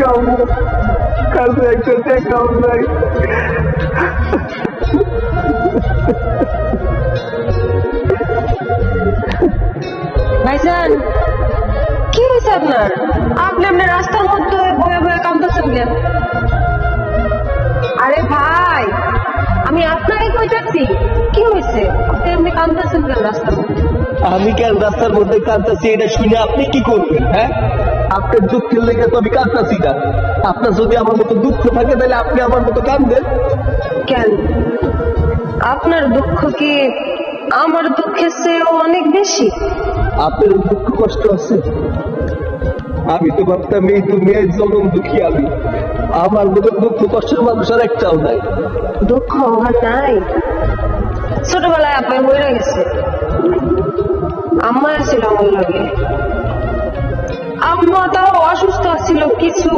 দেখাও না, কাছে একটা দেখাও নাই। ভাইজান, কি হয়েছে আপনার? আপনি আপনার রাস্তার মধ্যে বয়ে বয়ে কাঁদতেছেন কেন? আরে ভাই, আমি আপনারই কইতাছি, কি হয়েছে? আপনি এমনি কাঁদতেছেন কেন রাস্তার মধ্যে? আমি কেন রাস্তার মধ্যে কাঁদতেছি এটা শুনে আপনি কি করবেন? হ্যাঁ, আপনার দুঃখের লেগে তো আমি কাঁদতেছি না। আপনার যদি আমার মতো দুঃখ থাকে তাহলে আপনি আমার মতো কাঁদবেন কেন? আপনার দুঃখ কি আমার দুঃখের চেয়েও অনেক বেশি? আপনার দুঃখ কষ্ট আছে? আমি তো ভাবতাম এই তো মেয়ের জন্ম দুঃখী আমি, আমার মতো দুঃখ কষ্টের মানুষ আর একটাও নাই। দুঃখ আমার নাই? ছোটবেলায় আপনি মরে গেছে, আম্মা ছিল আমার লাগে। আম্মা তাও অসুস্থ ছিল, কিছু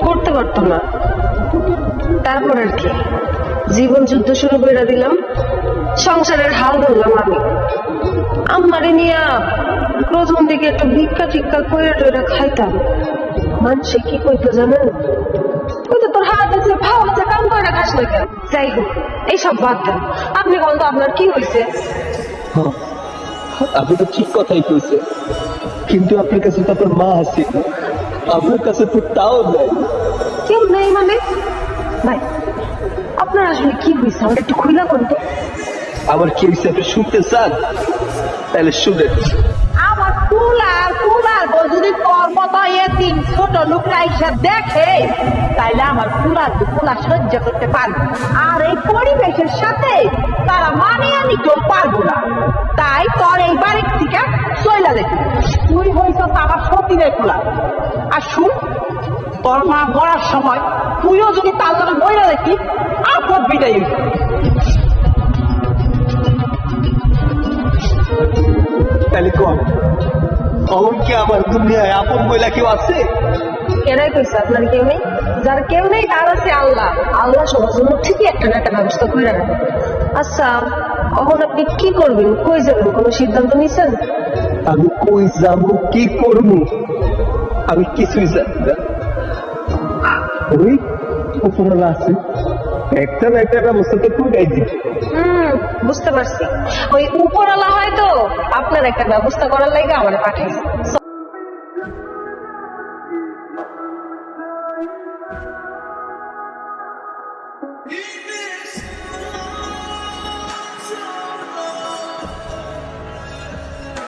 করতে পারতো না। তারপর আর কি, জীবন যুদ্ধ শুরু করে দিলাম, সংসারের হাল ধরলাম আমি। আম্মারে নিয়ে প্রথম দিকে একটু ভিক্ষা টিক্ষা করে টইরা খাইতাম। মানুষে কি কইতো জানেন? কইতো তোর হাত আছে, ভাও আছে, কাম করে না, খাস না কেন? যাই হোক, এইসব বাদ দেন। আপনি বলেন তো আপনার কি হয়েছে? আপনি তো ঠিক কথাই কইছে, কিন্তু আপনার কাছে তো আপনার মা আছে, আপনার কাছে তো তাও নাই। কেউ নেই মানে? ভাই, আপনার আসলে কি হয়েছে আমাকে একটু খুলে বলতো। আমার কি হয়েছে আপনি শুনতে চান? তাহলে শুনেন। আমার কুলার যদি তোর মতো এতিম ছোট লোকরা হিসাব দেখে, তাইলে আমার কুলা সহ্য করতে পারবে, আর এই পরিবেশের সাথে তারা মানিয়ে নিতেও পারবো না। তাই তোর এই বাড়ির থেকে চইলা দেখি, তুই হইছ আমার সতীনের কুলা। আর শুন, তোর মা মরার সময় তুইও যদি তার জন্য বইলা দেখি, আপদ বিদায় হইব। তাহলে কম অমন কি আমার দুনিয়ায় আপন বইলা কেউ আছে? কেনাই কইছে আপনার কেউ নেই? যার কেউ নেই তার আছে আল্লাহ। আল্লাহ সবার জন্য ঠিকই একটা না একটা ব্যবস্থা করে রাখেন। আচ্ছা, এখন আপনি কি করবেন, কই যাবেন, কোনো সিদ্ধান্ত নিছেন? আমি কই যাবো, কি করবো, আমি কিছুই জানি না। ওই উপরওয়ালা আছে, একটা না একটা ব্যবস্থা তো করে দিই। বুঝতে পারছি। ওই উপরওয়ালা হয়তো আপনার একটা ব্যবস্থা করার লাগে আমার পাঠাইছে।